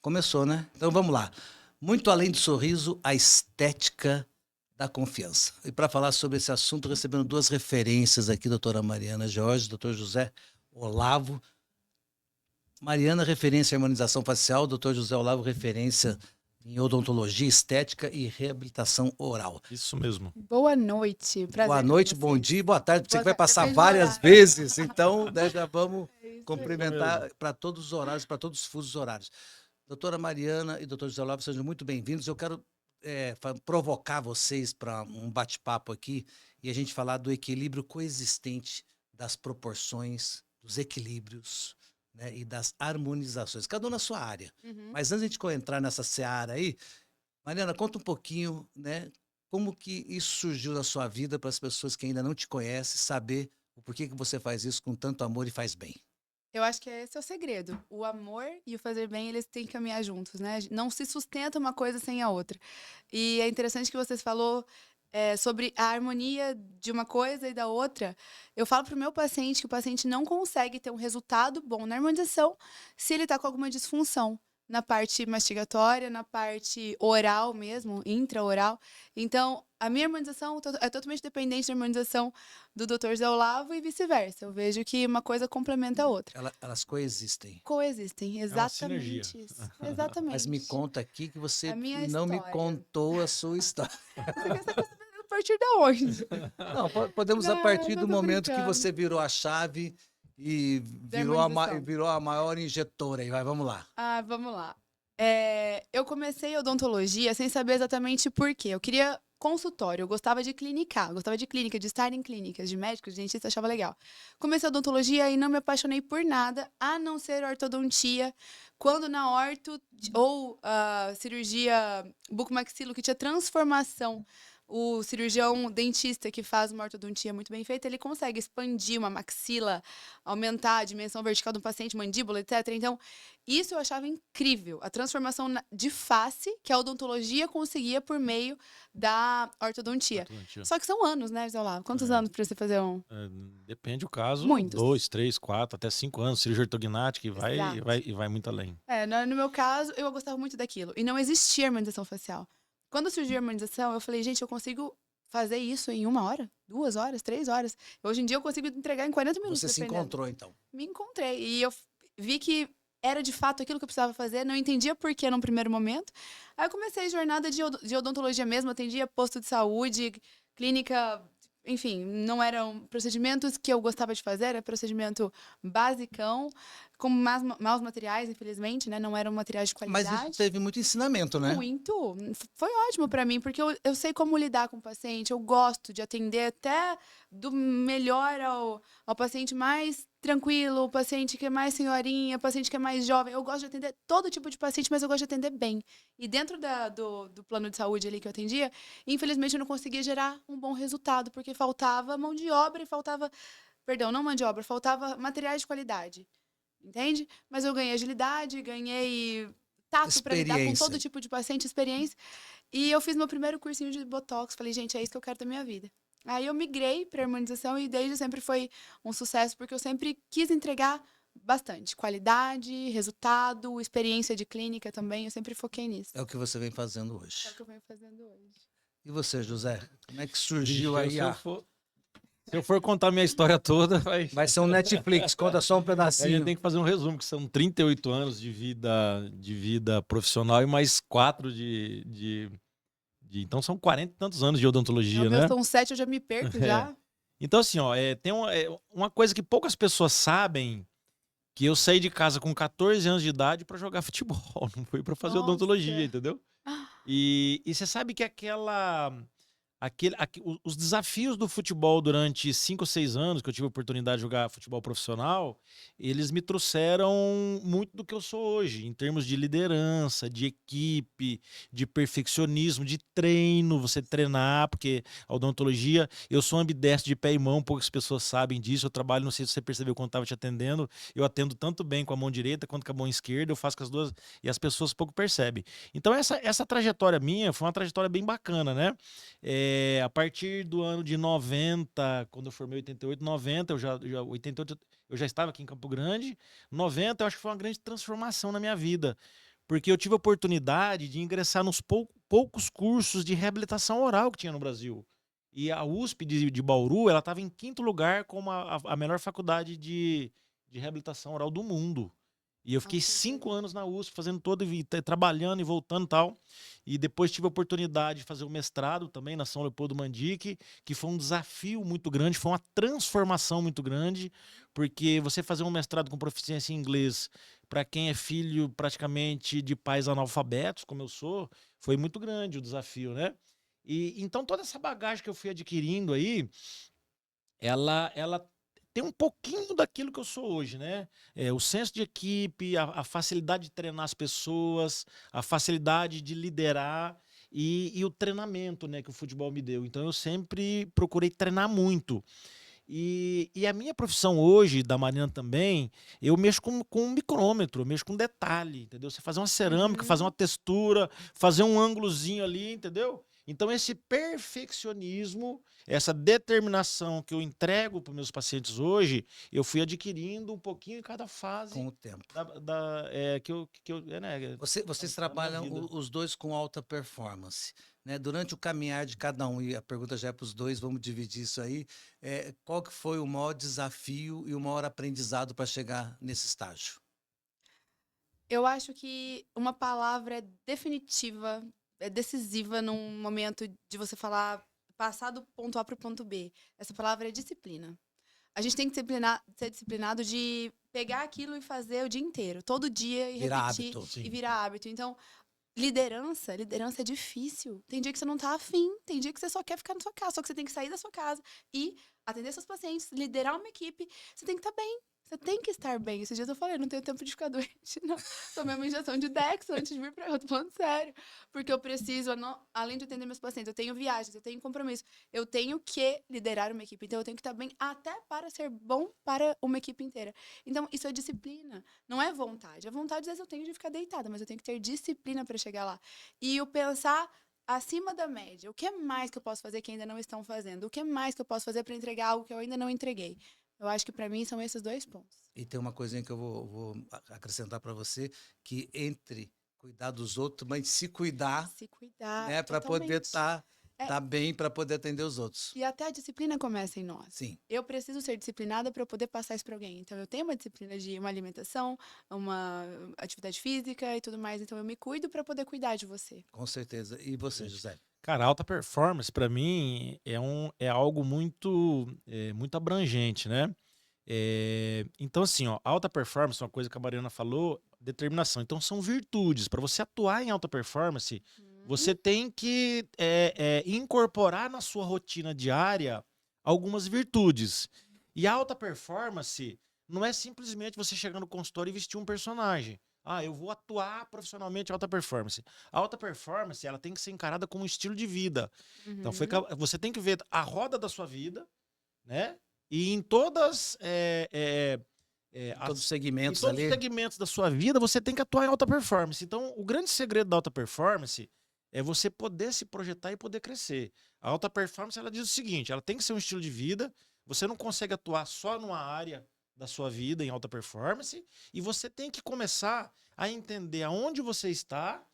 Começou, né? Então vamos lá. Muito além do sorriso, a estética da confiança. E para falar sobre esse assunto, recebendo duas referências aqui, doutora Mariana Jorge, doutor José Olavo. Mariana, referência em harmonização facial, doutor José Olavo, referência em odontologia, estética e reabilitação oral. Isso mesmo. Boa noite, Boa prazer estar noite, com bom vocês. dia, boa tarde. Você Boa que vai tarde, passar depende do várias horário. vezes, então né, já vamos É isso aí. cumprimentar para todos os horários, para todos os fusos horários. Doutora Mariana e doutor José Olavo, sejam muito bem-vindos. Eu quero provocar vocês para um bate-papo aqui e a gente falar do equilíbrio coexistente das proporções, dos equilíbrios, né, e das harmonizações, cada um na sua área. Uhum. Mas antes de a gente entrar nessa seara aí, Mariana, conta um pouquinho, né, como que isso surgiu na sua vida para as pessoas que ainda não te conhecem saber o porquê que você faz isso com tanto amor e faz bem. Eu acho que esse é o segredo. O amor e o fazer bem, eles têm que caminhar juntos, né? Não se sustenta uma coisa sem a outra. E é interessante que vocês falou sobre a harmonia de uma coisa e da outra. Eu falo para o meu paciente que o paciente não consegue ter um resultado bom na harmonização se ele está com alguma disfunção na parte mastigatória, na parte oral mesmo, intraoral. Então, a minha harmonização é totalmente dependente da harmonização do Dr. Zé Olavo e vice-versa. Eu vejo que uma coisa complementa a outra. Elas coexistem. Coexistem, uma sinergia. exatamente isso. Exatamente. Mas me conta aqui que você A minha não me história. contou a sua história. Você quer saber a partir de onde? Não, podemos a Não, partir eu do tô momento que brincando. você virou a chave e Da virou harmonização. a maior injetora. Aí vai, vamos lá. Ah, vamos lá. Eu comecei odontologia sem saber exatamente por quê. Eu queria consultório, eu gostava de clinicar, eu gostava de clínica, de estar em clínicas, de médico, de dentista, achava legal. Comecei odontologia e não me apaixonei por nada, a não ser ortodontia, quando na orto ou cirurgia bucomaxilo, que tinha transformação. O cirurgião dentista que faz uma ortodontia muito bem feita, ele consegue expandir uma maxila, aumentar a dimensão vertical do paciente, mandíbula, etc. Então, isso eu achava incrível. A transformação de face que a odontologia conseguia por meio da ortodontia. Atlântica. Só que são anos, né, José Olavo? Quantos É. anos para você fazer um? Depende do caso, Muitos. 2, 3, 4, até 5 anos, cirurgia ortognática Exato. e vai muito além. No meu caso, eu gostava muito daquilo. E não existia harmonização facial. Quando surgiu a harmonização, eu falei, gente, eu consigo fazer isso em 1 hora, 2 horas, 3 horas. Hoje em dia eu consigo entregar em 40 minutos. Você se dependendo. encontrou, então. Me encontrei. E eu vi que era de fato aquilo que eu precisava fazer, não entendia por que num primeiro momento. Aí eu comecei a jornada de odontologia mesmo, atendia posto de saúde, clínica, enfim, não eram procedimentos que eu gostava de fazer, era procedimento basicão, com maus materiais, infelizmente, né? Não eram materiais de Mas qualidade. isso teve muito ensinamento, né? Muito. Foi ótimo para mim, porque eu sei como lidar com o paciente, eu gosto de atender até do melhor ao paciente mais tranquilo, o paciente que é mais senhorinha, o paciente que é mais jovem. Eu gosto de atender todo tipo de paciente, mas eu gosto de atender bem. E dentro do plano de saúde ali que eu atendia, infelizmente eu não conseguia gerar um bom resultado, porque faltava mão de obra e faltava... Perdão, não mão de obra, faltava materiais de qualidade. Entende? Mas eu ganhei agilidade, ganhei tato para lidar com todo tipo de paciente, experiência. E eu fiz meu primeiro cursinho de Botox. Falei, gente, é isso que eu quero da minha vida. Aí eu migrei para harmonização e desde sempre foi um sucesso, porque eu sempre quis entregar bastante. Qualidade, resultado, experiência de clínica também. Eu sempre foquei nisso. É o que você vem fazendo hoje. É o que eu venho fazendo hoje. E você, José? Como é que surgiu aí Se eu for contar minha história toda, Vai ser um Netflix, conta só um a pedacinho. gente tem que fazer um resumo, que são 38 anos de vida profissional e mais 4 então são 40 e tantos anos de odontologia, Meu né? são 7, eu já me perco já. Então, assim, ó, tem uma coisa que poucas pessoas sabem, que eu saí de casa com 14 anos de idade para jogar futebol, não foi para fazer Nossa. odontologia, entendeu? E você sabe que os desafios do futebol durante 5 ou 6 anos que eu tive a oportunidade de jogar futebol profissional, eles me trouxeram muito do que eu sou hoje, em termos de liderança, de equipe, de perfeccionismo, de treino, você treinar, porque a odontologia, eu sou ambidestro de pé e mão, poucas pessoas sabem disso, eu trabalho, não sei se você percebeu quando estava te atendendo, eu atendo tanto bem com a mão direita quanto com a mão esquerda, eu faço com as duas, e as pessoas pouco percebem. Então essa trajetória minha foi uma trajetória bem bacana, né? A partir do ano de 90, quando eu formei 88, 90, 88 eu já estava aqui em Campo Grande. 90 eu acho que foi uma grande transformação na minha vida. porque eu tive a oportunidade de ingressar nos poucos cursos de reabilitação oral que tinha no Brasil. E a USP de Bauru, ela estava em 5º lugar como a melhor faculdade de reabilitação oral do mundo. E eu fiquei 5 anos na USP, fazendo trabalhando e voltando e tal. E depois tive a oportunidade de fazer o mestrado também na São Leopoldo Mandique, que foi um desafio muito grande, foi uma transformação muito grande, porque você fazer um mestrado com proficiência em inglês, para quem é filho praticamente de pais analfabetos, como eu sou, foi muito grande o desafio, né? E então toda essa bagagem que eu fui adquirindo aí, ela tem um pouquinho daquilo que eu sou hoje, né? O senso de equipe, a facilidade de treinar as pessoas, a facilidade de liderar e o treinamento, né, que o futebol me deu. Então eu sempre procurei treinar muito. E a minha profissão hoje, da Marina também, eu mexo com um micrômetro, eu mexo com detalhe, entendeu? Você fazer uma cerâmica, fazer uma textura, fazer um ângulozinho ali, entendeu? Então esse perfeccionismo, essa determinação que eu entrego para os meus pacientes hoje, eu fui adquirindo um pouquinho em cada fase Com o tempo. né, Vocês da minha trabalham vida. os dois com alta performance, né? Durante o caminhar de cada um, e a pergunta já é para os dois, vamos dividir isso aí. Qual que foi o maior desafio e o maior aprendizado para chegar nesse estágio? Eu acho que uma palavra é definitiva, é decisiva num momento de você falar, passar do ponto A para o ponto B. Essa palavra é disciplina. A gente tem que ser disciplinado de pegar aquilo e fazer o dia inteiro, todo dia e Virar repetir hábito. e virar hábito. Então, liderança é difícil. Tem dia que você não tá afim, tem dia que você só quer ficar na sua casa, só que você tem que sair da sua casa e atender seus pacientes, liderar uma equipe. Você tem que estar bem. Você tem que estar bem. Esses dias eu falei, não tenho tempo de ficar doente, não. Tomei uma injeção de Dex antes de vir pra cá, eu tô falando sério. Porque eu preciso, além de atender meus pacientes, eu tenho viagens, eu tenho compromisso. Eu tenho que liderar uma equipe. Então, eu tenho que estar bem até para ser bom para uma equipe inteira. Então, isso é disciplina. Não é vontade. A vontade, às vezes, eu tenho de ficar deitada, mas eu tenho que ter disciplina para chegar lá. E o pensar acima da média. O que mais que eu posso fazer que ainda não estão fazendo? O que mais que eu posso fazer para entregar algo que eu ainda não entreguei? Eu acho que para mim são esses 2 pontos. E tem uma coisinha que eu vou acrescentar para você, que entre cuidar dos outros, mas se cuidar, Se cuidar, né, para poder totalmente. tá bem, para poder atender os outros. E até a disciplina começa em nós. Sim, Eu preciso ser disciplinada para eu poder passar isso para alguém. Então, eu tenho uma disciplina de uma alimentação, uma atividade física e tudo mais. Então, eu me cuido para poder cuidar de você. com certeza. E você, José? Cara, alta performance para mim é algo muito abrangente, né? Então, assim, ó, alta performance, uma coisa que a Mariana falou, determinação. Então, são virtudes. Para você atuar em alta performance, você tem que incorporar na sua rotina diária algumas virtudes. E a alta performance não é simplesmente você chegar no consultório e vestir um personagem. Ah, eu vou atuar profissionalmente em alta performance. A alta performance, ela tem que ser encarada como um estilo de vida. Então, você tem que ver a roda da sua vida, né? E em todas Todos os em segmentos todos os ali. segmentos da sua vida, você tem que atuar em alta performance. Então, o grande segredo da alta performance é você poder se projetar e poder crescer. A alta performance, ela diz o seguinte, ela tem que ser um estilo de vida, você não consegue atuar só numa área da sua vida em alta performance, e você tem que começar a entender aonde você está,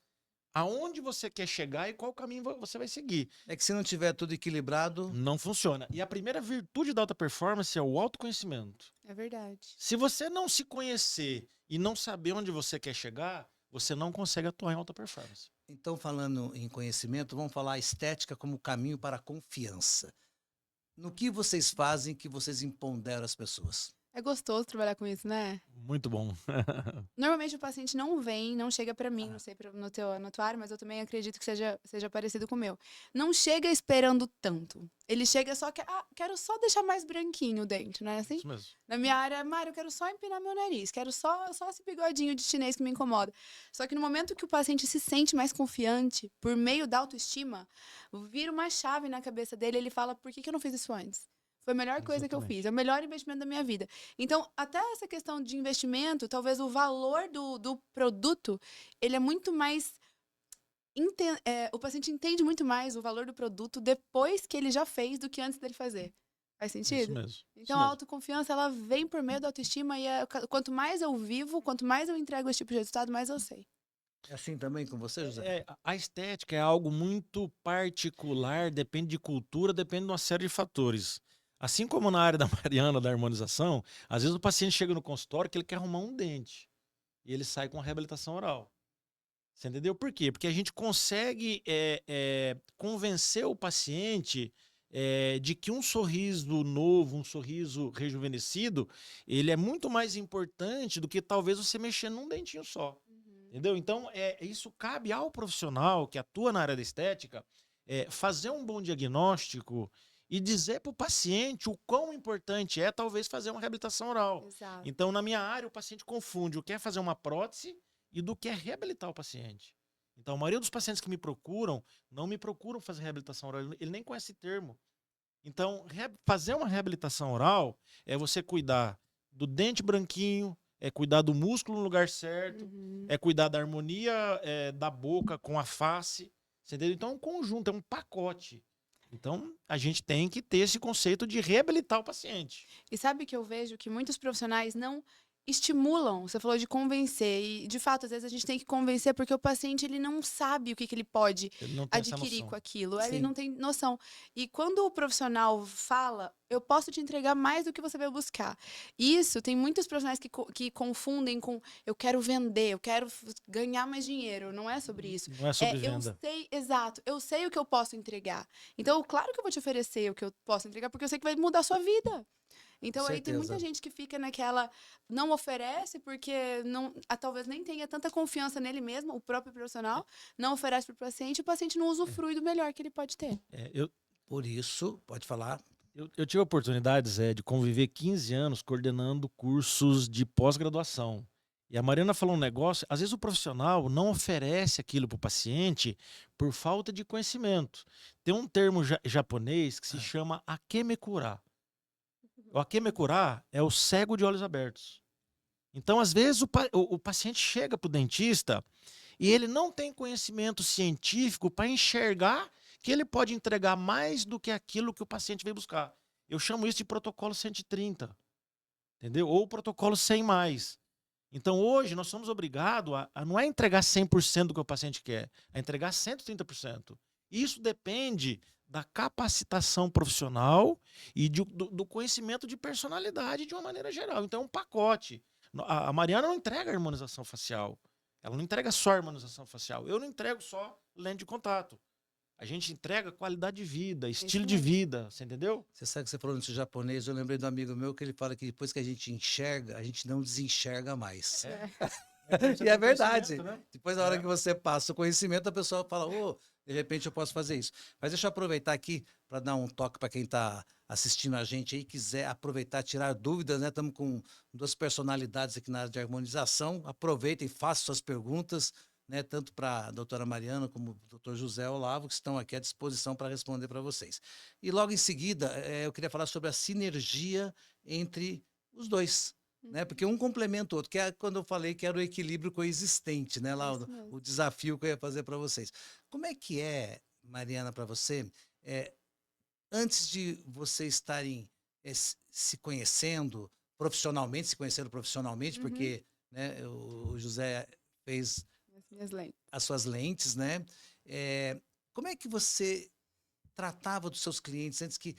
aonde você quer chegar e qual caminho você vai seguir. É que se não tiver tudo equilibrado, Não funciona. E a primeira virtude da alta performance é o autoconhecimento. É verdade. Se você não se conhecer e não saber onde você quer chegar, você não consegue atuar em alta performance. então falando em conhecimento, vamos falar a estética como caminho para a confiança. No que vocês fazem que vocês empoderam as pessoas? É gostoso trabalhar com isso, né? Muito bom. Normalmente o paciente não chega para mim, não sei no tua área, mas eu também acredito que seja parecido com o meu. Não chega esperando tanto. Ele chega só que, quero só deixar mais branquinho o dente, não é assim? Isso mesmo. Na minha área, Mário, eu quero só empinar meu nariz, quero só esse bigodinho de chinês que me incomoda. Só que no momento que o paciente se sente mais confiante, por meio da autoestima, vira uma chave na cabeça dele, ele fala, por que eu não fiz isso antes? Foi a melhor coisa que eu fiz, é o melhor investimento da minha vida. Então, até essa questão de investimento, talvez o valor do produto, ele é muito mais... o paciente entende muito mais o valor do produto depois que ele já fez do que antes dele fazer. Faz sentido? Isso mesmo. Então, a autoconfiança, ela vem por meio da autoestima e quanto mais eu vivo, quanto mais eu entrego esse tipo de resultado, mais eu sei. É assim também com você, José? A estética é algo muito particular, depende de cultura, depende de uma série de fatores. Assim como na área da Mariana, da harmonização, às vezes o paciente chega no consultório que ele quer arrumar um dente e ele sai com a reabilitação oral. Você entendeu por quê? Porque a gente consegue convencer o paciente de que um sorriso novo, um sorriso rejuvenescido, ele é muito mais importante do que talvez você mexer num dentinho só. Entendeu? Então, isso cabe ao profissional que atua na área da estética fazer um bom diagnóstico e dizer para o paciente o quão importante é talvez fazer uma reabilitação oral. Exato. Então, na minha área, o paciente confunde o que é fazer uma prótese e do que é reabilitar o paciente. Então, a maioria dos pacientes que me procuram, não me procuram fazer reabilitação oral, ele nem conhece esse termo. Então, fazer uma reabilitação oral é você cuidar do dente branquinho, é cuidar do músculo no lugar certo, é cuidar da harmonia da boca com a face, entendeu? Então, é um conjunto, é um pacote. Então, a gente tem que ter esse conceito de reabilitar o paciente. E sabe que eu vejo que muitos profissionais não estimulam, você falou de convencer, e de fato, às vezes a gente tem que convencer porque o paciente ele não sabe o que ele pode Ele não tem essa adquirir noção. com aquilo, ele Sim. não tem noção. E quando o profissional fala, eu posso te entregar mais do que você vai buscar. Isso, tem muitos profissionais que confundem com eu quero vender, eu quero ganhar mais dinheiro. Não é sobre isso. Não é sobre Eu venda. sei, exato, eu sei o que eu posso entregar. Então, claro que eu vou te oferecer o que eu posso entregar, porque eu sei que vai mudar a sua vida. Então, aí tem muita Certeza. gente que fica naquela, não oferece porque talvez nem tenha tanta confiança nele mesmo, o próprio profissional, não oferece para o paciente não usufrui do melhor que ele pode ter. Por isso, pode falar. Eu tive oportunidades de conviver 15 anos coordenando cursos de pós-graduação. E a Mariana falou um negócio, às vezes o profissional não oferece aquilo para o paciente por falta de conhecimento. Tem um termo japonês que se chama akemekura. O akemekura é o cego de olhos abertos. Então, às vezes, o paciente chega para o dentista e ele não tem conhecimento científico para enxergar que ele pode entregar mais do que aquilo que o paciente veio buscar. Eu chamo isso de protocolo 130, entendeu? Ou protocolo 100 mais. Então, hoje, nós somos obrigados a não é entregar 100% do que o paciente quer, a entregar 130%. Isso depende da capacitação profissional e do conhecimento de personalidade de uma maneira geral. Então, é um pacote. A Mariana não entrega harmonização facial. Ela não entrega só harmonização facial. Eu não entrego só lente de contato. A gente entrega qualidade de vida, estilo de vida, você entendeu? Você sabe que você falou nisso japonês, eu lembrei de um amigo meu que ele fala que depois que a gente enxerga, a gente não desenxerga mais. E é verdade. Né? Depois, na hora que você passa o conhecimento, a pessoa fala, de repente eu posso fazer isso. Mas deixa eu aproveitar aqui para dar um toque para quem está assistindo a gente aí, quiser aproveitar, tirar dúvidas, né? Estamos com duas personalidades aqui na área de harmonização. Aproveitem, façam suas perguntas, né? Tanto para a doutora Mariana como o doutor José Olavo, que estão aqui à disposição para responder para vocês. E logo em seguida, eu queria falar sobre a sinergia entre os dois. Né? Porque um complementa o outro, que é quando eu falei que era o equilíbrio coexistente, né? Lá o desafio que eu ia fazer para vocês. Como é que é, Mariana, para você, antes de vocês estarem se conhecendo profissionalmente, porque né, o José fez as suas lentes, né? Como é que você tratava dos seus clientes antes que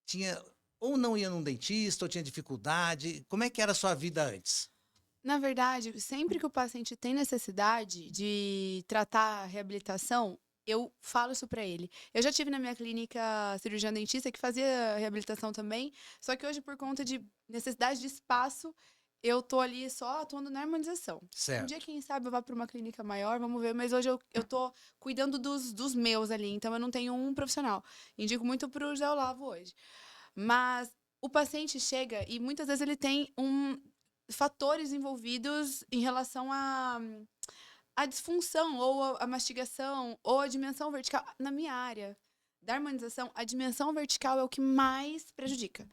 tinha... Ou não ia num dentista, ou tinha dificuldade? Como é que era a sua vida antes? Na verdade, sempre que o paciente tem necessidade de tratar a reabilitação, eu falo isso para ele. Eu já tive na minha clínica cirurgiã dentista que fazia reabilitação também, só que hoje, por conta de necessidade de espaço, eu tô ali só atuando na harmonização. Certo. Um dia, quem sabe, eu vá para uma clínica maior, vamos ver, mas hoje eu tô cuidando dos meus ali, então eu não tenho um profissional. Indico muito pro José Olavo hoje. Mas o paciente chega e muitas vezes ele tem fatores envolvidos em relação à disfunção, ou a mastigação, ou a dimensão vertical. Na minha área da harmonização, a dimensão vertical é o que mais prejudica.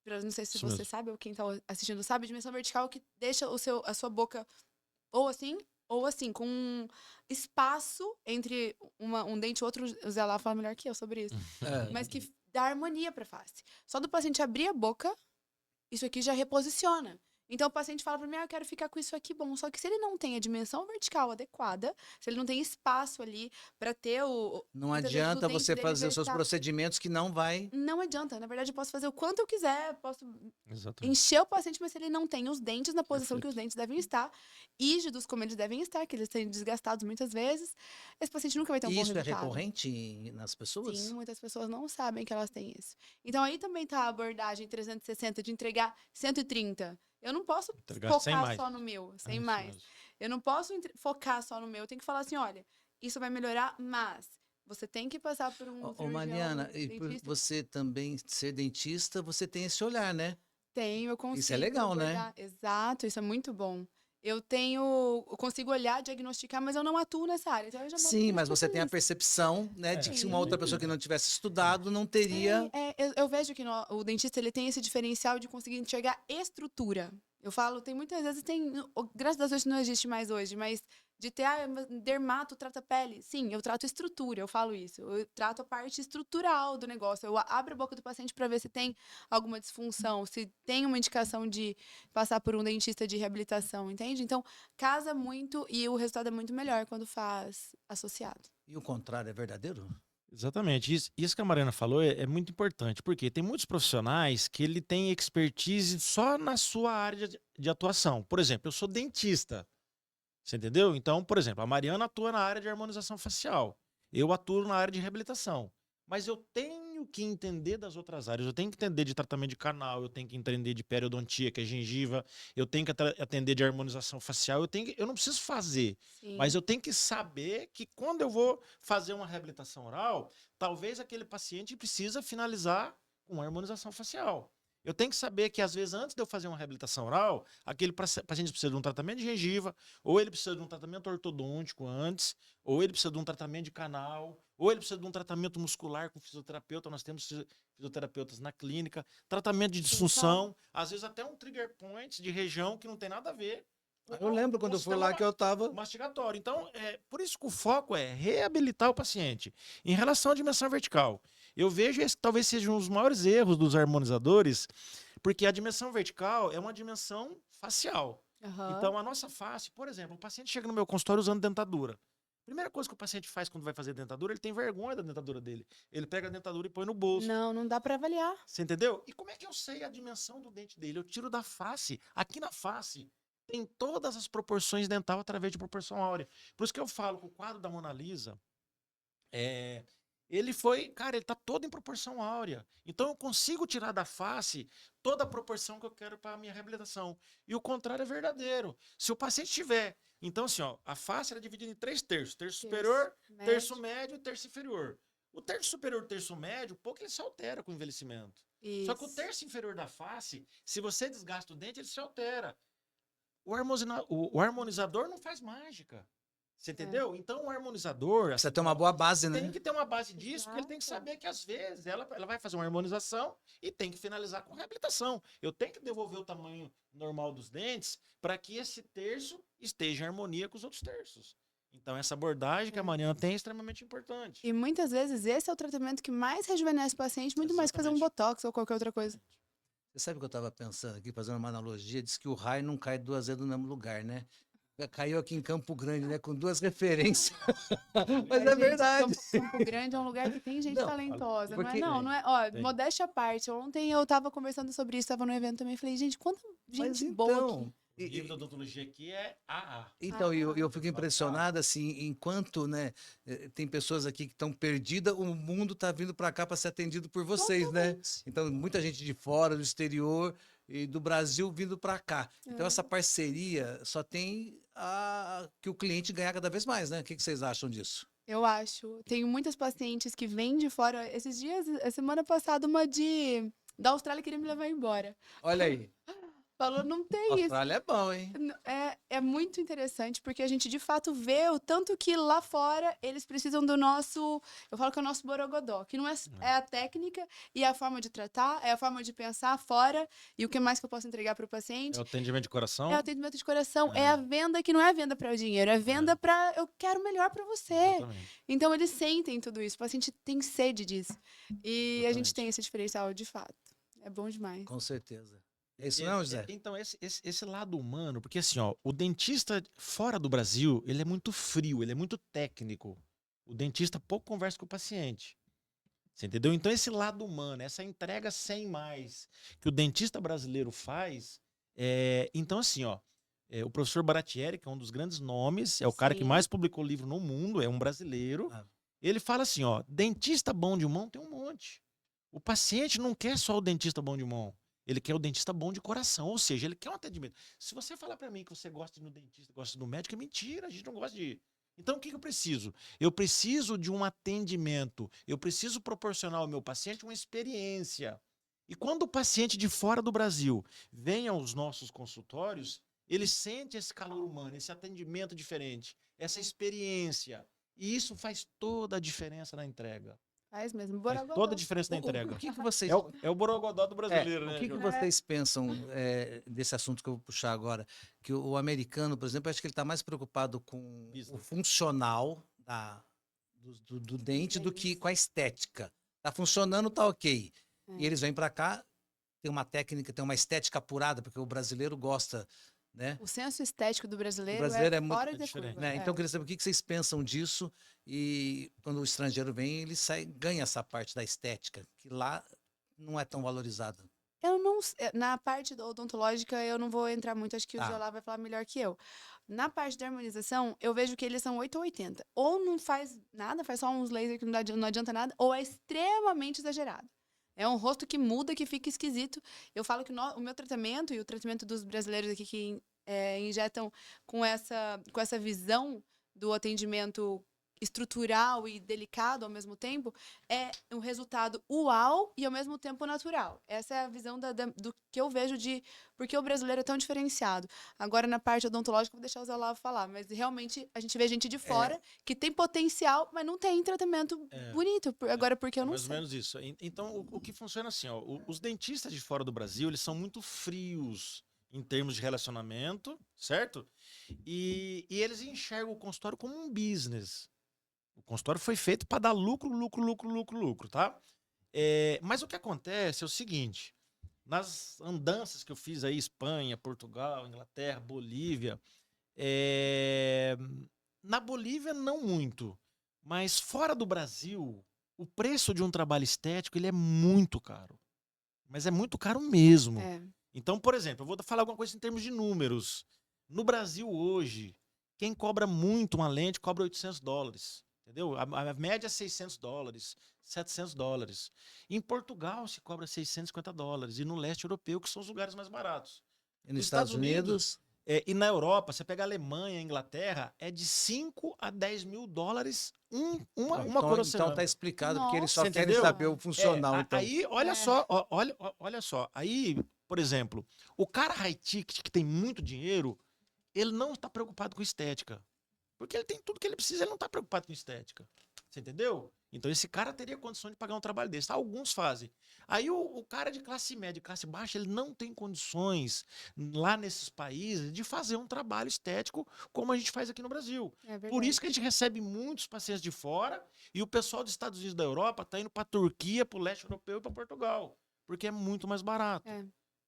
Não sei se você sabe, ou quem está assistindo sabe, a dimensão vertical é o que deixa a sua boca ou assim, com um espaço entre um dente e outro. O Zé lá fala melhor que eu sobre isso. Mas que dá harmonia para a face. Só do paciente abrir a boca, isso aqui já reposiciona. Então o paciente fala para mim, eu quero ficar com isso aqui bom. Só que se ele não tem a dimensão vertical adequada, se ele não tem espaço ali para ter Não muitas vezes adianta o dente você dele fazer os seus vertical. procedimentos que não vai. Não adianta. Na verdade, eu posso fazer o quanto eu quiser, posso Exatamente. encher o paciente, mas se ele não tem os dentes na posição que Perfeito. os dentes devem estar, rígidos como eles devem estar, que eles têm desgastados muitas vezes, esse paciente nunca vai ter um E bom isso é resultado. recorrente nas pessoas? Sim, muitas pessoas não sabem que elas têm isso. Então aí também tá a abordagem 360 de entregar 130. Eu não posso Entregar sem focar mais. só no meu, sem Isso mais. mesmo. Eu não posso focar só no meu. Eu tenho que falar assim, olha, isso vai melhorar, mas você tem que passar por um Ô, Mariana, cirurgião, e por dentista. você também ser dentista, você tem esse olhar, né? Tenho, eu consigo Isso é legal, né? abordar. Exato, isso é muito bom. Eu consigo olhar, diagnosticar, mas eu não atuo nessa área. Então eu já mando Sim, pro mas você tem a especialista. percepção, né, de que se uma outra pessoa que Sim. não tivesse estudado não teria. Eu vejo que o dentista ele tem esse diferencial de conseguir enxergar estrutura. Eu falo, tem muitas vezes, graças a Deus não existe mais hoje, mas de ter, dermato trata pele. Sim, eu trato estrutura, eu falo isso. Eu trato a parte estrutural do negócio. Eu abro a boca do paciente para ver se tem alguma disfunção, se tem uma indicação de passar por um dentista de reabilitação, entende? Então, casa muito e o resultado é muito melhor quando faz associado. E o contrário é verdadeiro? Exatamente. Isso que a Mariana falou é muito importante, porque tem muitos profissionais que ele tem expertise só na sua área de atuação. Por exemplo, eu sou dentista. Você entendeu? Então, por exemplo, a Mariana atua na área de harmonização facial. Eu atuo na área de reabilitação. Mas eu tenho que entender das outras áreas. Eu tenho que entender de tratamento de canal, eu tenho que entender de periodontia, que é gengiva, eu tenho que atender de harmonização facial. Eu não preciso fazer, Sim. mas eu tenho que saber que quando eu vou fazer uma reabilitação oral, talvez aquele paciente precisa finalizar com uma harmonização facial. Eu tenho que saber que, às vezes, antes de eu fazer uma reabilitação oral, aquele paciente precisa de um tratamento de gengiva, ou ele precisa de um tratamento ortodôntico antes, ou ele precisa de um tratamento de canal, ou ele precisa de um tratamento muscular com fisioterapeuta. Nós temos fisioterapeutas na clínica, tratamento de disfunção, às vezes até um trigger point de região que não tem nada a ver. Eu lembro quando eu fui lá que eu tava. Mastigatório. Então, por isso que o foco é reabilitar o paciente. Em relação à dimensão vertical, eu vejo esse talvez seja um dos maiores erros dos harmonizadores, porque a dimensão vertical é uma dimensão facial. Aham. Então, a nossa face, por exemplo, o paciente chega no meu consultório usando dentadura. Primeira coisa que o paciente faz quando vai fazer dentadura, ele tem vergonha da dentadura dele. Ele pega a dentadura e põe no bolso. Não dá para avaliar. Você entendeu? E como é que eu sei a dimensão do dente dele? Eu tiro da face. Aqui na face tem todas as proporções dental através de proporção áurea. Por isso que eu falo que o quadro da Mona Lisa, ele tá todo em proporção áurea. Então eu consigo tirar da face toda a proporção que eu quero para a minha reabilitação. E o contrário é verdadeiro. Se o paciente tiver... Então, assim, ó, a face é dividida em 3 terços. Terço superior, terço médio e terço inferior. O terço superior e o terço médio, pouco ele se altera com o envelhecimento. Isso. Só que o terço inferior da face, se você desgasta o dente, ele se altera. O harmonizador não faz mágica. Você entendeu? Então, o harmonizador... Você tem uma boa base, né? Tem que ter uma base disso, porque ele tem que saber que, às vezes, ela vai fazer uma harmonização e tem que finalizar com reabilitação. Eu tenho que devolver o tamanho normal dos dentes para que esse terço esteja em harmonia com os outros terços. Então, essa abordagem que a Mariana tem é extremamente importante. E muitas vezes esse é o tratamento que mais rejuvenesce o paciente, muito mais que fazer um Exatamente. botox ou qualquer outra coisa. Você sabe o que eu estava pensando aqui, fazendo uma analogia? Diz que o raio não cai 2 vezes no mesmo lugar, né? Caiu aqui em Campo Grande, né? Com 2 referências. Mas é Gente, verdade. Campo Grande é um lugar que tem gente Não, talentosa, porque- não é? Ó, Tem. modéstia à parte. Ontem eu tava conversando sobre isso, tava no evento também, falei, gente, quanta Mas gente boa aqui. O nível da odontologia aqui é AA. Então, eu fico impressionado, assim, enquanto, né, tem pessoas aqui que estão perdidas, o mundo está vindo para cá para ser atendido por vocês, né? Então, muita gente de fora, do exterior e do Brasil vindo para cá. Então, essa parceria só tem que o cliente ganhar cada vez mais, né? O que vocês acham disso? Eu acho. Tenho muitas pacientes que vêm de fora. Esses dias, a semana passada, uma da Austrália queria me levar embora. Olha aí. Falou, não tem isso. Austrália é bom, hein? É muito interessante, porque a gente de fato vê o tanto que lá fora eles precisam do nosso, eu falo que é o nosso borogodó, que não é a técnica e a forma de tratar, é a forma de pensar fora, e o que mais que eu posso entregar para o paciente. É o atendimento de coração? É o atendimento de coração, é a venda que não é a venda para o dinheiro, é venda para eu quero o melhor para você. Exatamente. Então eles sentem tudo isso, o paciente tem sede disso. E a gente Exatamente. tem esse diferencial de fato. É bom demais. Com certeza. É isso não, José? Então, esse lado humano, porque assim, ó, o dentista fora do Brasil, ele é muito frio, ele é muito técnico. O dentista pouco conversa com o paciente. Você entendeu? Então, esse lado humano, essa entrega sem mais que o dentista brasileiro faz. Então, assim, ó, o professor Baratieri, que é um dos grandes nomes, é o cara que Sim. mais publicou livro no mundo, é um brasileiro. Ah. Ele fala assim, ó, dentista bom de mão tem um monte. O paciente não quer só o dentista bom de mão. Ele quer o dentista bom de coração, ou seja, ele quer um atendimento. Se você falar pra mim que você gosta de ir no dentista, gosta do médico, é mentira, a gente não gosta de ir. Então, o que eu preciso? Eu preciso de um atendimento. Eu preciso proporcionar ao meu paciente uma experiência. E quando o paciente de fora do Brasil vem aos nossos consultórios, ele sente esse calor humano, esse atendimento diferente, essa experiência. E isso faz toda a diferença na entrega. Faz mesmo. Faz toda a Borogodó. diferença na entrega. O que vocês... É o borogodó do brasileiro, né? O que João? vocês pensam desse assunto que eu vou puxar agora? Que o americano, por exemplo, acho que ele está mais preocupado com o Business. funcional do dente do que com a estética. Tá funcionando, tá ok. E eles vêm para cá, tem uma técnica, tem uma estética apurada, porque o brasileiro gosta, né? O senso estético do brasileiro, brasileiro é muito fora de diferente, curva. Né? Então, eu queria saber o que vocês pensam disso e quando o estrangeiro vem, ele ganha essa parte da estética, que lá não é tão valorizada. Eu não, na parte odontológica, eu não vou entrar muito, acho que o Tá. Giolá vai falar melhor que eu. Na parte da harmonização, eu vejo que eles são 8 ou 80. Ou não faz nada, faz só uns lasers que não adianta nada, ou é extremamente exagerado. É um rosto que muda, que fica esquisito. Eu falo que o meu tratamento e o tratamento dos brasileiros aqui que injetam com essa visão do atendimento estrutural e delicado ao mesmo tempo, é um resultado uau e ao mesmo tempo natural. Essa é a visão do que eu vejo de porque o brasileiro é tão diferenciado. Agora, na parte odontológica, vou deixar o Zé Olavo falar, mas realmente a gente vê gente de fora que tem potencial, mas não tem tratamento bonito. Agora, porque eu não mais sei. ou menos isso. Então, o que funciona assim, ó, os dentistas de fora do Brasil, eles são muito frios em termos de relacionamento, certo? E eles enxergam o consultório como um business. O consultório foi feito para dar lucro, tá? Mas o que acontece é o seguinte, nas andanças que eu fiz aí, Espanha, Portugal, Inglaterra, Bolívia, na Bolívia não muito, mas fora do Brasil, o preço de um trabalho estético, ele é muito caro. Mas é muito caro mesmo. Então, por exemplo, eu vou falar alguma coisa em termos de números. No Brasil hoje, quem cobra muito uma lente cobra $800. Entendeu? A média é $600, $700. Em Portugal se cobra $650. E no leste europeu, que são os lugares mais baratos. E nos Estados Unidos... E na Europa, você pega a Alemanha, a Inglaterra, é de $5 a $10 mil uma coroa. Então tá explicado, porque eles só Nossa, querem entendeu? saber o funcional. Então. Aí, olha só, olha só. Aí, por exemplo, o cara high ticket que tem muito dinheiro, ele não está preocupado com estética. Porque ele tem tudo que ele precisa, ele não está preocupado com estética. Você entendeu? Então esse cara teria condição de pagar um trabalho desse. Alguns fazem. Aí o cara de classe média, classe baixa, ele não tem condições lá nesses países de fazer um trabalho estético como a gente faz aqui no Brasil. Por isso que a gente recebe muitos pacientes de fora e o pessoal dos Estados Unidos e da Europa está indo para a Turquia, para o leste europeu e para Portugal. Porque é muito mais barato.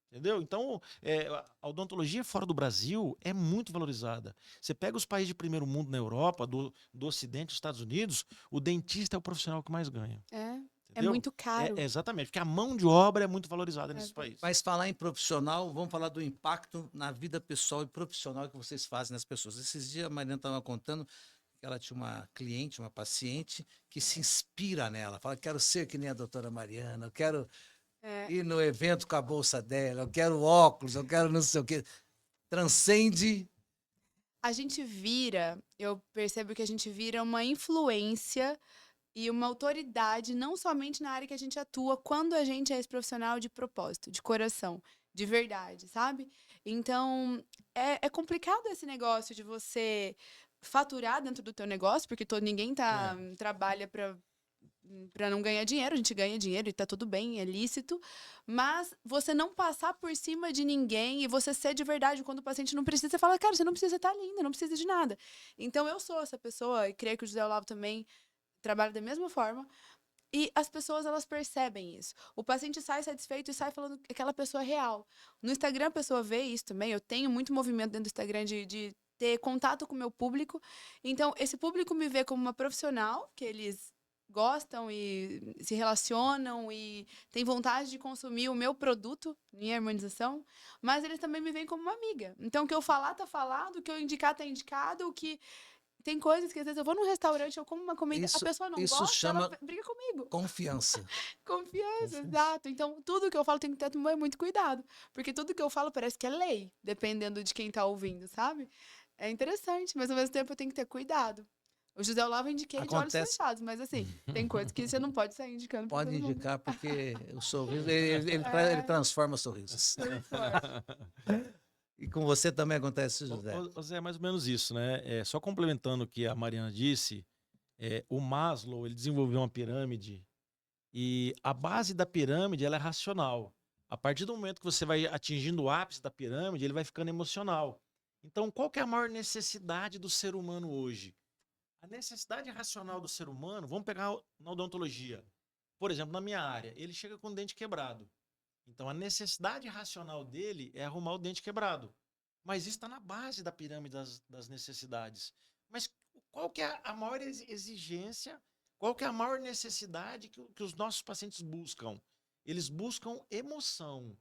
Entendeu? Então, a odontologia fora do Brasil é muito valorizada. Você pega os países de primeiro mundo na Europa, do Ocidente, dos Estados Unidos, o dentista é o profissional que mais ganha. É muito caro. Exatamente, porque a mão de obra é muito valorizada nesses países. Mas falar em profissional, vamos falar do impacto na vida pessoal e profissional que vocês fazem nas pessoas. Esses dias a Mariana estava contando que ela tinha uma cliente, uma paciente, que se inspira nela. Fala, quero ser que nem a doutora Mariana, eu quero... ir no evento com a bolsa dela, eu quero óculos, eu quero não sei o quê. Transcende. A gente eu percebo que a gente vira uma influência e uma autoridade, não somente na área que a gente atua, quando a gente é esse profissional de propósito, de coração, de verdade, sabe? Então, é complicado esse negócio de você faturar dentro do teu negócio, porque ninguém trabalha para não ganhar dinheiro, a gente ganha dinheiro e tá tudo bem, é lícito, mas você não passar por cima de ninguém e você ser de verdade quando o paciente não precisa, você fala, cara, você não precisa estar linda, não precisa de nada. Então eu sou essa pessoa, e creio que o José Olavo também trabalha da mesma forma, E as pessoas, elas percebem isso. O paciente sai satisfeito e sai falando que aquela pessoa é real. No Instagram, a pessoa vê isso também. Eu tenho muito movimento dentro do Instagram de ter contato com o meu público. Então, esse público me vê como uma profissional, que eles gostam e se relacionam e têm vontade de consumir o meu produto, minha harmonização, mas eles também me veem como uma amiga. Então, o que eu falar, tá falado, o que eu indicar, tá indicado, o que... Tem coisas que às vezes eu vou num restaurante, eu como uma comida, a pessoa não isso gosta, chama ela briga comigo. confiança. Confiança, exato. Então, tudo que eu falo tem que ter muito cuidado. Porque tudo que eu falo parece que é lei, dependendo de quem tá ouvindo, sabe? É interessante, mas ao mesmo tempo eu tenho que ter cuidado. O José Olavo eu indiquei de olhos fechados, mas assim, tem coisas que você não pode sair indicando pra Pode todo mundo. indicar, porque o sorriso, ele transforma sorrisos. E com você também acontece, José? Zé, é mais ou menos isso, né? Só complementando o que a Mariana disse, o Maslow, ele desenvolveu uma pirâmide e a base da pirâmide, ela é racional. A partir do momento que você vai atingindo o ápice da pirâmide, ele vai ficando emocional. Então, qual que é a maior necessidade do ser humano hoje? A necessidade racional do ser humano, vamos pegar na odontologia. Por exemplo, na minha área, ele chega com o dente quebrado. Então, a necessidade racional dele é arrumar o dente quebrado. Mas isso está na base da pirâmide das necessidades. Mas qual que é a maior exigência, qual que é a maior necessidade que os nossos pacientes buscam? Eles buscam emoção.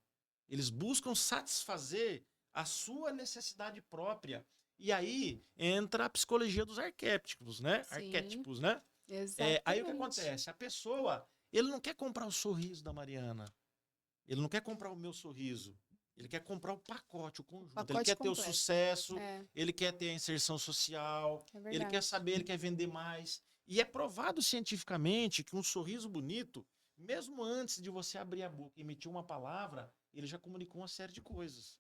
Eles buscam satisfazer a sua necessidade própria. E aí entra a psicologia dos arquétipos, né? Sim. Arquétipos, né? Exatamente. Aí o que acontece? A pessoa, ele não quer comprar o sorriso da Mariana. Ele não quer comprar o meu sorriso. Ele quer comprar o pacote, o conjunto. Ele quer ter o sucesso, ele quer ter a inserção social, ele quer saber, ele quer vender mais. E é provado cientificamente que um sorriso bonito, mesmo antes de você abrir a boca e emitir uma palavra, ele já comunicou uma série de coisas.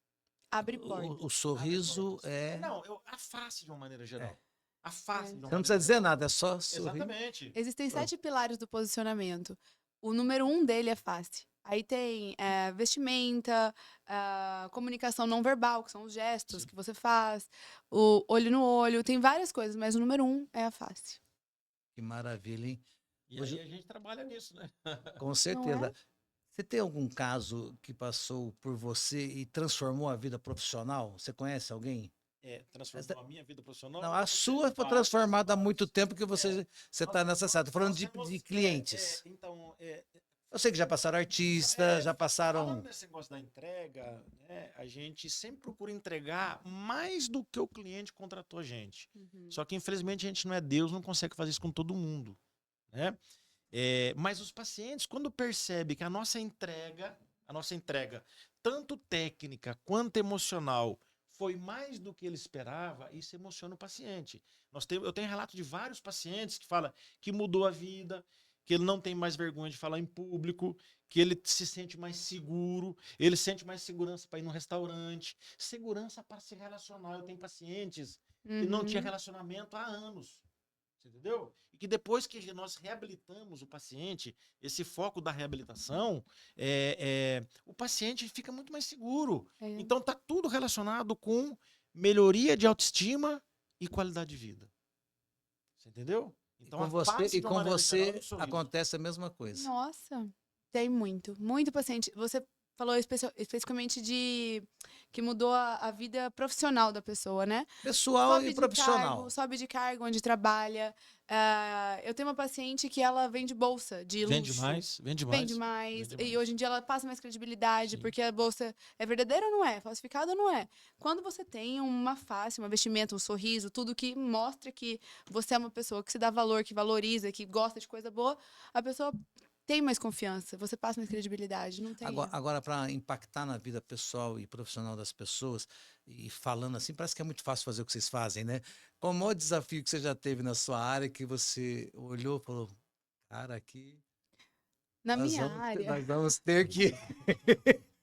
Abre portas. O sorriso é... Não, a face de uma maneira geral. A face de uma Você não precisa dizer nada, é só sorrir. Exatamente. Existem 7 pilares do posicionamento. O número 1 dele é face. Aí tem vestimenta, comunicação não verbal, que são os gestos que você faz, o olho no olho, tem várias coisas, mas o número 1 é a face. Que maravilha, hein? E hoje a gente trabalha nisso, né? Com certeza. Você tem algum caso que passou por você e transformou a vida profissional? Você conhece alguém? Transformou a minha vida profissional? Não, a sua foi transformada há muito tempo que você está nessa sala. Estou falando de clientes. Eu sei que já passaram artistas, já passaram... Falando desse negócio da entrega, né, a gente sempre procura entregar mais do que o cliente contratou a gente. Só que, infelizmente, a gente não é Deus, não consegue fazer isso com todo mundo. Né? Mas os pacientes, quando percebem que a nossa entrega, tanto técnica quanto emocional, foi mais do que ele esperava, isso emociona o paciente. Eu tenho relato de vários pacientes que falam que mudou a vida, que ele não tem mais vergonha de falar em público, que ele se sente mais seguro, ele sente mais segurança para ir no restaurante, segurança para se relacionar. Eu tenho pacientes que não tinham relacionamento há anos, você entendeu? E que depois que nós reabilitamos o paciente, esse foco da reabilitação, o paciente fica muito mais seguro. Então está tudo relacionado com melhoria de autoestima e qualidade de vida. Você entendeu? Então, com você acontece a mesma coisa. Nossa, tem muito paciente. Você falou especificamente de que mudou a vida profissional da pessoa, né? Pessoal e profissional. Sobe de cargo onde trabalha. Eu tenho uma paciente que ela vende bolsa de luxo. Vende mais. E hoje em dia ela passa mais credibilidade, porque a bolsa é verdadeira ou não é? Falsificada ou não é? Quando você tem uma face, uma vestimenta, um sorriso, tudo que mostra que você é uma pessoa que se dá valor, que valoriza, que gosta de coisa boa, a pessoa tem mais confiança, você passa mais credibilidade, não tem. Agora para impactar na vida pessoal e profissional das pessoas, e falando assim, parece que é muito fácil fazer o que vocês fazem, né? Qual o maior desafio que você já teve na sua área, que você olhou e falou, cara, aqui... Na minha área... Nós vamos ter que...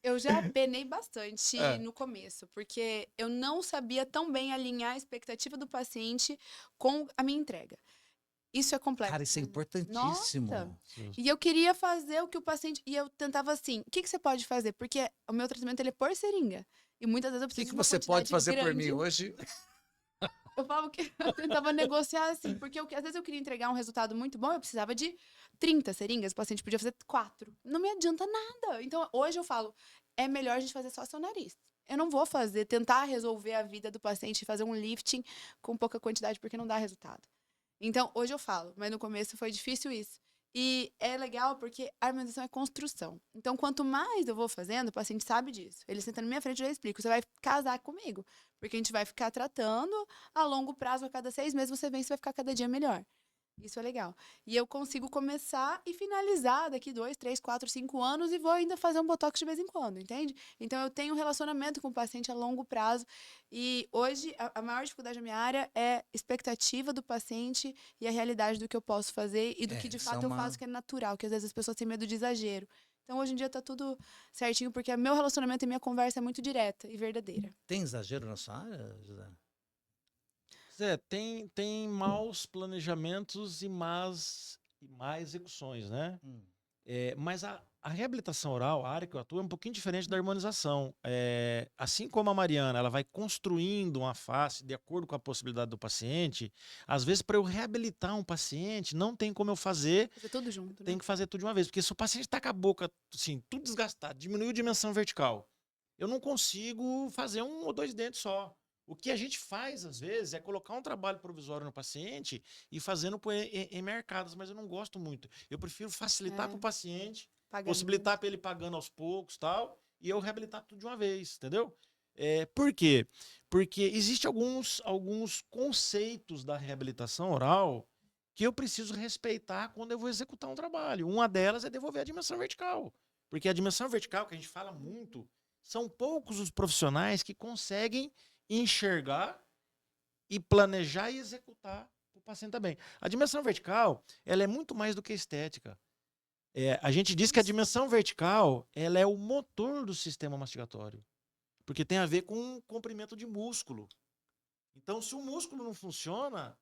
Eu já penei bastante no começo, porque eu não sabia tão bem alinhar a expectativa do paciente com a minha entrega. Isso é complexo. Cara, isso é importantíssimo. Nossa. E eu queria fazer o que o paciente... E eu tentava assim, o que você pode fazer? Porque o meu tratamento ele é por seringa. E muitas vezes eu preciso O que você pode fazer por mim hoje? Eu falava que eu tentava negociar assim, porque às vezes eu queria entregar um resultado muito bom, eu precisava de 30 seringas, o paciente podia fazer 4. Não me adianta nada. Então, hoje eu falo, é melhor a gente fazer só seu nariz. Eu não vou tentar resolver a vida do paciente e fazer um lifting com pouca quantidade, porque não dá resultado. Então, hoje eu falo, mas no começo foi difícil isso. E é legal porque a harmonização é construção. Então, quanto mais eu vou fazendo, o paciente sabe disso. Ele senta na minha frente e eu já explico. Você vai casar comigo. Porque a gente vai ficar tratando a longo prazo, a cada 6 meses você vem, você vai ficar cada dia melhor. Isso é legal. E eu consigo começar e finalizar daqui 2, 3, 4, 5 anos e vou ainda fazer um botox de vez em quando, entende? Então eu tenho um relacionamento com o paciente a longo prazo e hoje a maior dificuldade da minha área é expectativa do paciente e a realidade do que eu posso fazer e do que de fato eu faço que é natural, que às vezes as pessoas têm medo de exagero. Então hoje em dia tá tudo certinho porque meu relacionamento e minha conversa é muito direta e verdadeira. Tem exagero na sua área, José? Zé, tem maus planejamentos e más execuções, né? Mas a reabilitação oral, a área que eu atuo, é um pouquinho diferente da harmonização. Assim como a Mariana, ela vai construindo uma face de acordo com a possibilidade do paciente, às vezes para eu reabilitar um paciente, não tem como eu fazer tudo junto, tem que fazer tudo de uma vez. Porque se o paciente está com a boca assim, tudo desgastado, diminuiu a dimensão vertical, eu não consigo fazer 1 ou 2 dentes só. O que a gente faz, às vezes, é colocar um trabalho provisório no paciente e fazendo em mercados, mas eu não gosto muito. Eu prefiro facilitar para o paciente, possibilitar para ele pagando aos poucos tal, e eu reabilitar tudo de uma vez, entendeu? Por quê? Porque existem alguns conceitos da reabilitação oral que eu preciso respeitar quando eu vou executar um trabalho. Uma delas é devolver a dimensão vertical. Porque a dimensão vertical, que a gente fala muito, são poucos os profissionais que conseguem enxergar e planejar e executar o paciente também. A dimensão vertical, ela é muito mais do que estética. A gente diz que a dimensão vertical, ela é o motor do sistema mastigatório. Porque tem a ver com comprimento de músculo. Então, se o músculo não funciona,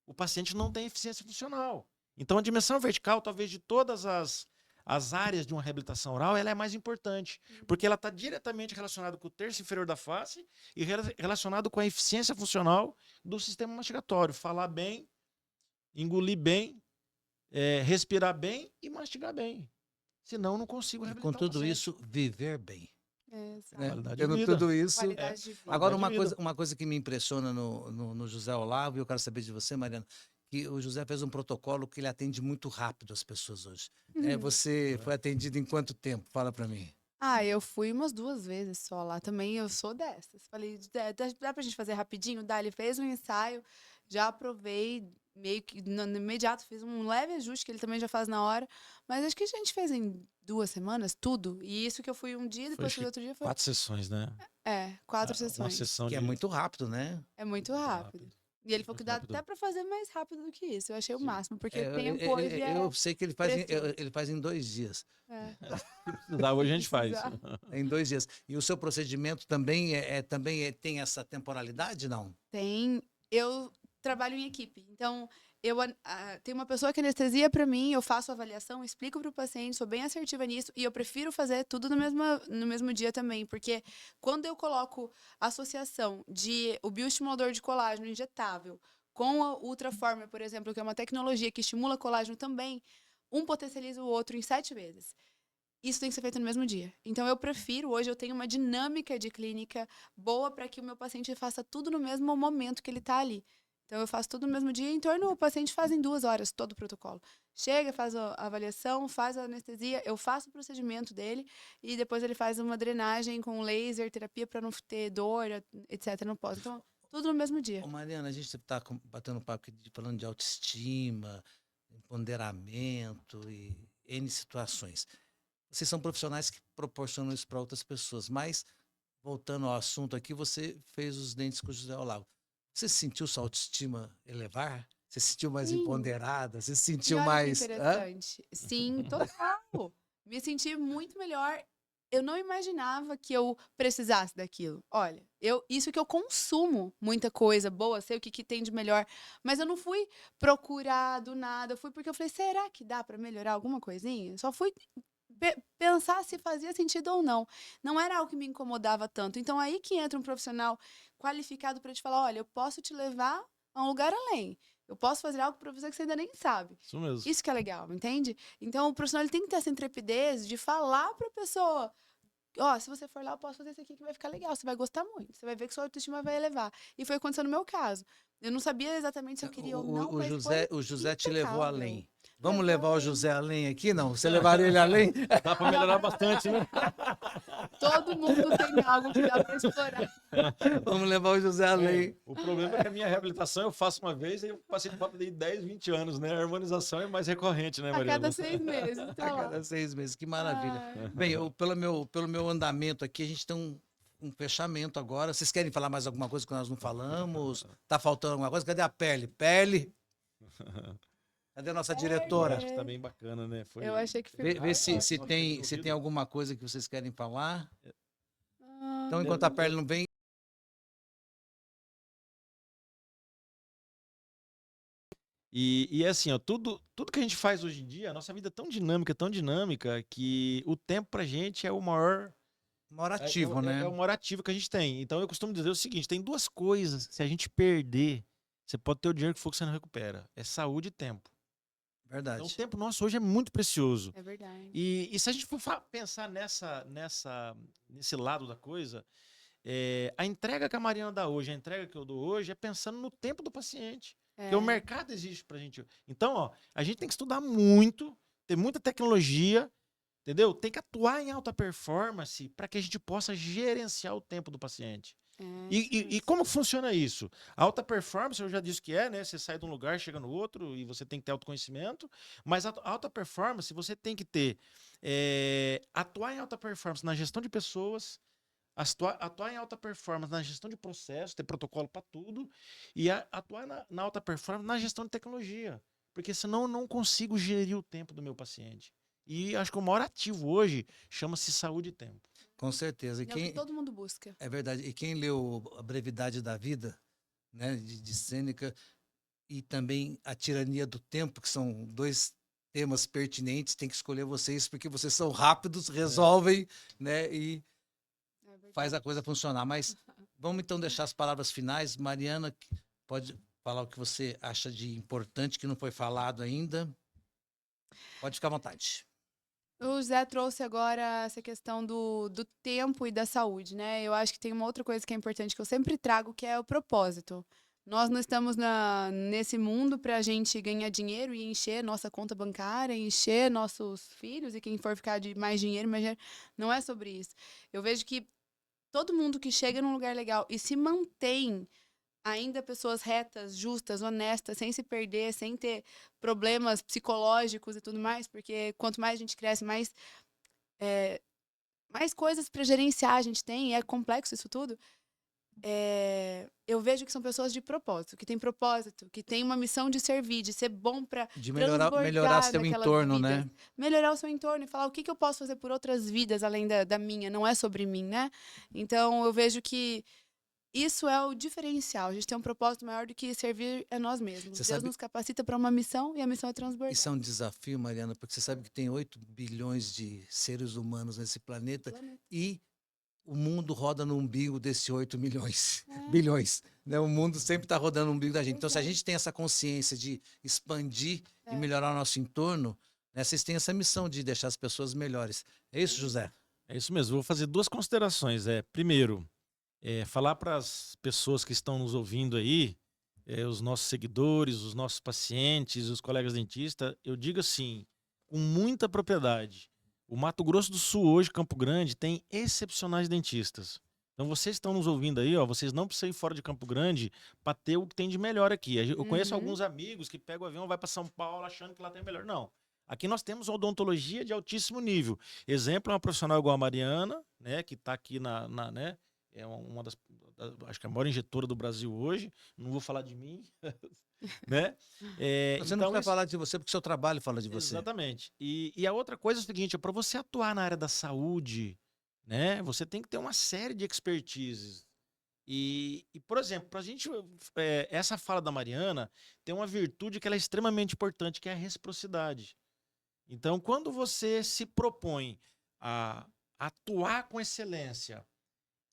o paciente não tem eficiência funcional. Então, a dimensão vertical, talvez de todas as áreas de uma reabilitação oral, ela é mais importante, porque ela está diretamente relacionada com o terço inferior da face e relacionado com a eficiência funcional do sistema mastigatório. Falar bem, engolir bem, respirar bem e mastigar bem. Senão, não consigo reabilitar com tudo isso, viver bem. Qualidade Tendo de vida. tudo isso. Qualidade de vida. Agora, uma coisa que me impressiona no José Olavo, e eu quero saber de você, Mariana, que o José fez um protocolo que ele atende muito rápido as pessoas hoje. Você foi atendido em quanto tempo? Fala para mim. Eu fui umas 2 vezes só lá também, eu sou dessas. Falei, dá pra gente fazer rapidinho? Dá, ele fez um ensaio, já aprovei, meio que no imediato, fiz um leve ajuste, que ele também já faz na hora, mas acho que a gente fez em 2 semanas, tudo. E isso que eu fui um dia, depois fui outro dia. 4 sessões, né? 4 sessões. Uma sessão que é muito rápido, né? É muito rápido. E ele falou que dá até pra fazer mais rápido do que isso. Eu achei o máximo, porque tempo hoje eu sei que ele faz em 2 dias. Hoje a gente faz. Em 2 dias. E o seu procedimento também tem essa temporalidade, não? Tem. Eu trabalho em equipe. Então, tem uma pessoa que anestesia para mim, eu faço a avaliação, explico para o paciente, sou bem assertiva nisso, e eu prefiro fazer tudo no mesmo dia também, porque quando eu coloco a associação de o bioestimulador de colágeno injetável com a Ultraformer, por exemplo, que é uma tecnologia que estimula colágeno também, um potencializa o outro em 7 vezes. Isso tem que ser feito no mesmo dia. Então, eu prefiro, hoje eu tenho uma dinâmica de clínica boa para que o meu paciente faça tudo no mesmo momento que ele está ali. Então, eu faço tudo no mesmo dia, o paciente faz em 2 horas todo o protocolo. Chega, faz a avaliação, faz a anestesia, eu faço o procedimento dele e depois ele faz uma drenagem com laser, terapia para não ter dor, etc. Não pode. Então, tudo no mesmo dia. Mariana, a gente está batendo um papo aqui, falando de autoestima, empoderamento e N situações. Vocês são profissionais que proporcionam isso para outras pessoas, mas, voltando ao assunto aqui, você fez os dentes com o José Olavo. Você sentiu sua autoestima elevar? Você se sentiu mais empoderada? Você se sentiu mais... Interessante. Sim, total. Me senti muito melhor. Eu não imaginava que eu precisasse daquilo. Olha, isso que eu consumo muita coisa boa, sei o que tem de melhor, mas eu não fui procurar do nada, eu fui porque eu falei, será que dá para melhorar alguma coisinha? Só fui pensar se fazia sentido ou não. Não era algo que me incomodava tanto. Então, aí que entra um profissional qualificado para te falar, olha, eu posso te levar a um lugar além. Eu posso fazer algo para você que você ainda nem sabe. Isso mesmo. Isso que é legal, entende? Então, o profissional ele tem que ter essa intrepidez de falar para a pessoa, ó, se você for lá, eu posso fazer isso aqui que vai ficar legal, você vai gostar muito, você vai ver que sua autoestima vai elevar. E foi acontecendo no meu caso. Eu não sabia exatamente se eu queria ou não, mas O José te levou impecável. além. Vamos Levou levar o além. José além aqui? Não? Você levaria ele além? Dá pra melhorar bastante, né? Todo mundo tem algo que dá para explorar. Vamos levar o José além. O problema é que a minha reabilitação eu faço uma vez e eu passei de falta de 10, 20 anos, né? A harmonização é mais recorrente, né, A Mariana? cada 6 meses, A tá lá. cada 6 meses, que maravilha. Ai. Bem, pelo meu andamento aqui, a gente tem um fechamento agora. Vocês querem falar mais alguma coisa que nós não falamos? Tá faltando alguma coisa? Cadê a Pele? Pele? Cadê a nossa diretora? Acho que tá bem bacana, né? Foi... Eu achei que ficou. Vê se ótimo. tem alguma coisa que vocês querem falar. Ah, Então, enquanto a Pele não vem, E é assim, ó, tudo que a gente faz hoje em dia, a nossa vida é tão dinâmica, que o tempo pra gente é o maior morativo, né? é o maior ativo que a gente tem. Então eu costumo dizer o seguinte: tem duas coisas, se a gente perder, você pode ter o dinheiro que for que você não recupera. É saúde e tempo. Então o Verdade. tempo nosso hoje é muito precioso. é verdade. E se a gente for pensar nesse lado da coisa, a entrega que a Mariana dá hoje, a entrega que eu dou hoje, é pensando no tempo do paciente. Porque o mercado existe pra gente. Então, ó, a gente tem que estudar muito, ter muita tecnologia, entendeu? Tem que atuar em alta performance para que a gente possa gerenciar o tempo do paciente. E como funciona isso? A alta performance, eu já disse que né? Você sai de um lugar, chega no outro e você tem que ter autoconhecimento. Mas a alta performance, você tem que ter. Atuar em alta performance na gestão de pessoas, atuar em alta performance na gestão de processos, ter protocolo para tudo, e atuar na alta performance na gestão de tecnologia. Porque senão eu não consigo gerir o tempo do meu paciente. E acho que o maior ativo hoje chama-se saúde e tempo. Com certeza. E É o que todo mundo busca. é verdade. E quem leu A Brevidade da Vida, né, de Sêneca, e também A Tirania do Tempo, que são dois temas pertinentes, tem que escolher vocês, porque vocês são rápidos, resolvem, né, e É verdade. faz a coisa funcionar. Mas vamos então deixar as palavras finais. Mariana, pode falar o que você acha de importante que não foi falado ainda. Pode ficar à vontade. O Zé trouxe agora essa questão do tempo e da saúde, né? Eu acho que tem uma outra coisa que é importante que eu sempre trago, que é o propósito. Nós não estamos nesse mundo para a gente ganhar dinheiro e encher nossa conta bancária, encher nossos filhos e quem for ficar de mais dinheiro, não é sobre isso. Eu vejo que todo mundo que chega num lugar legal e se mantém ainda pessoas retas, justas, honestas, sem se perder, sem ter problemas psicológicos e tudo mais, porque quanto mais a gente cresce, mais coisas para gerenciar a gente tem, e é complexo isso tudo. Eu vejo que são pessoas de propósito, que têm uma missão de servir, de ser bom para De melhorar seu entorno, né? melhorar o seu entorno e falar o que eu posso fazer por outras vidas além da minha, não é sobre mim, né? Então eu vejo que isso é o diferencial. A gente tem um propósito maior do que servir a nós mesmos. Deus nos capacita para uma missão e a missão é transbordar. Isso é um desafio, Mariana, porque você sabe que tem 8 bilhões de seres humanos nesse planeta e o mundo roda no umbigo desse 8 bilhões. Né? O mundo sempre está rodando no umbigo da gente. Então, se a gente tem essa consciência de expandir e melhorar o nosso entorno, né, vocês têm essa missão de deixar as pessoas melhores. É isso, José? É isso mesmo. Vou fazer duas considerações. Primeiro, falar para as pessoas que estão nos ouvindo aí, os nossos seguidores, os nossos pacientes, os colegas dentistas, eu digo assim, com muita propriedade. O Mato Grosso do Sul hoje, Campo Grande, tem excepcionais dentistas. Então vocês estão nos ouvindo aí, ó, vocês não precisam ir fora de Campo Grande para ter o que tem de melhor aqui. Eu conheço alguns amigos que pegam o avião e vai para São Paulo achando que lá tem melhor. Não. Aqui nós temos odontologia de altíssimo nível. Exemplo, uma profissional igual a Mariana, né, que está aqui né, é uma das, acho que é a maior injetora do Brasil hoje. Não vou falar de mim, né? Você não vai falar de você porque o seu trabalho fala de você. Exatamente. E a outra coisa é o seguinte, para você atuar na área da saúde, né, você tem que ter uma série de expertises. E por exemplo, para a gente, essa fala da Mariana tem uma virtude que ela é extremamente importante, que é a reciprocidade. Então, quando você se propõe a atuar com excelência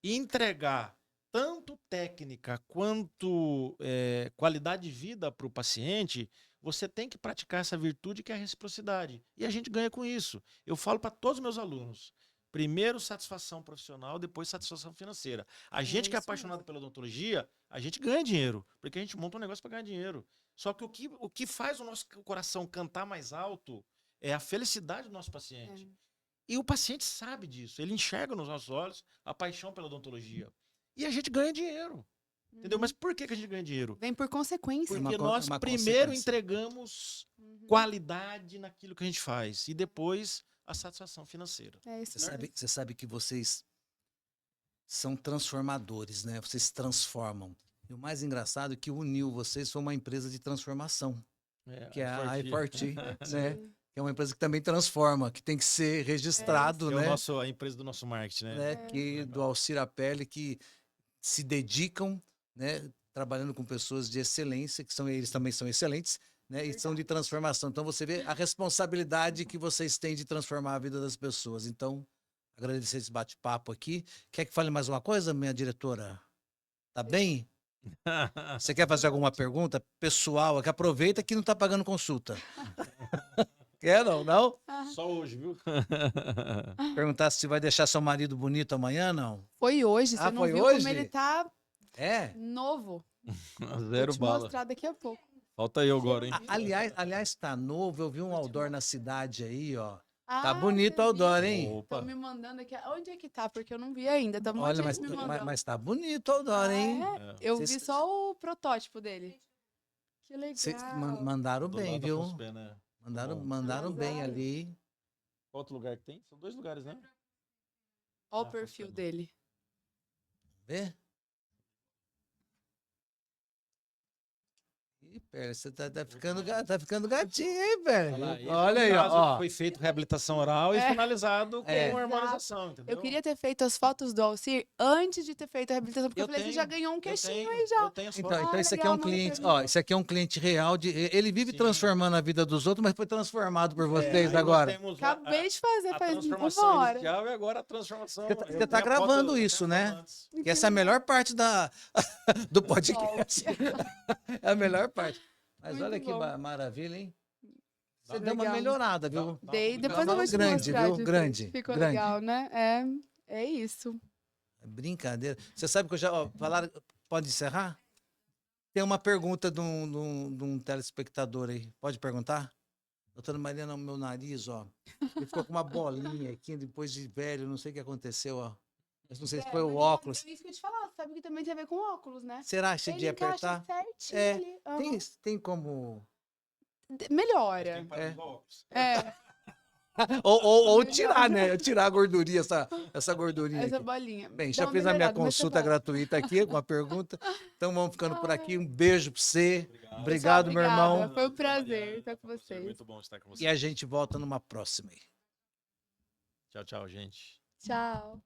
e entregar tanto técnica quanto qualidade de vida para o paciente, você tem que praticar essa virtude que é a reciprocidade. E a gente ganha com isso. Eu falo para todos os meus alunos. Primeiro, satisfação profissional, depois satisfação financeira. A gente que é isso apaixonado pela odontologia, a gente ganha dinheiro, porque a gente monta um negócio para ganhar dinheiro. Só que o que faz o nosso coração cantar mais alto é a felicidade do nosso paciente. E o paciente sabe disso. Ele enxerga nos nossos olhos a paixão pela odontologia. E a gente ganha dinheiro. Entendeu? Mas por que a gente ganha dinheiro? Vem por consequência. Porque Uma nós uma primeiro consequência. entregamos Uhum. qualidade naquilo que a gente faz. E depois a satisfação financeira. É isso Você mesmo. sabe que vocês são transformadores, né? Vocês transformam. E o mais engraçado é que uniu vocês foi uma empresa de transformação, que é a iForti, né? Que é uma empresa que também transforma, que tem que ser registrado, É né? a empresa do nosso marketing, né? Né? Que do Alcir Apelli, que se dedicam, né? Trabalhando com pessoas de excelência, que são eles também são excelentes, né? E são de transformação. Então você vê a responsabilidade que vocês têm de transformar a vida das pessoas. Então, agradecer esse bate-papo aqui. Quer que fale mais uma coisa, minha diretora? Tá bem? Você quer fazer alguma pergunta pessoal? Que aproveita que não tá pagando consulta. Quer não? Não? Só hoje, viu? Perguntar se vai deixar seu marido bonito amanhã, não? Foi hoje, Ah, você não foi viu hoje? como ele tá É? novo. Zero Vou te bala. mostrar daqui a pouco. Falta eu agora, hein? Aliás, tá novo. Eu vi um outdoor na cidade aí, ó. Tá Ah, bonito o você outdoor, viu? hein? Opa. Estão me mandando aqui. Onde é que tá? Porque eu não vi ainda. Tá um monte Olha, de mas, gente me mandando. mas tá bonito o outdoor, Ah, hein? é? Eu vi Vocês- só o protótipo dele. Que Vocês legal. mandaram Do bem, lado da viu? Afonso Pena, né? Mandaram, Bom. mandaram bem Arrasaram. ali. Qual outro lugar que tem? São 2 lugares, né? Olha o Ah, perfil funciona. dele. Vê? Ih, Pera, você tá ficando gatinho, hein, velho? Olha lá, esse Olha é aí, um caso ó. que foi feito reabilitação oral e É. finalizado com É. harmonização, entendeu? Eu queria ter feito as fotos do Alcir antes de ter feito a reabilitação, porque eu, Eu falei, você tenho, já ganhou um Eu queixinho tenho, aí já. eu tenho as Então, fotos. então Ah, esse aqui é um legal, manda cliente, pra mim. ó, esse aqui é um cliente real ele vive Sim. transformando a vida dos outros, mas foi transformado por vocês Aí nós agora. temos a- Acabei de fazer, a faz uma transformação hora. inicial e agora a transformação. Você tá- eu você tá tenho a foto- gravando eu tenho isso, a né? foto antes. Que essa é a melhor parte do podcast. É a melhor parte. Mas Muito olha que bom. maravilha, hein? Você Dá- deu uma Legal. melhorada, viu? Dei, Dá- depois dá eu vou um te grande, mostrar. viu? depois. Grande, Ficou grande. legal, né? É isso. É brincadeira. Você sabe que eu já. Ó, falaram. Pode encerrar? Tem uma pergunta de um telespectador aí. Pode perguntar? Doutora Mariana, meu nariz, ó. Ele ficou com uma bolinha aqui depois de velho, não sei o que aconteceu, ó. Mas não sei se foi o óculos. É isso que eu te falar, sabe que também tem a ver com óculos, né? Será que de encaixa apertar? certinho É, ali. Aham. Tem como. Melhora. Tem para os óculos. É, Ou tirar, né? Tirar a gordurinha, essa gordurinha. essa Aqui. bolinha. Bem, Dá já uma fiz a minha melhorada, mas tá consulta bom. gratuita aqui, com uma pergunta. Então vamos ficando por aqui. Um beijo pra você. Obrigado, meu Obrigada. irmão. Foi um prazer estar com vocês. Muito bom estar com você. E a gente volta numa próxima aí. Tchau, tchau, gente. Tchau.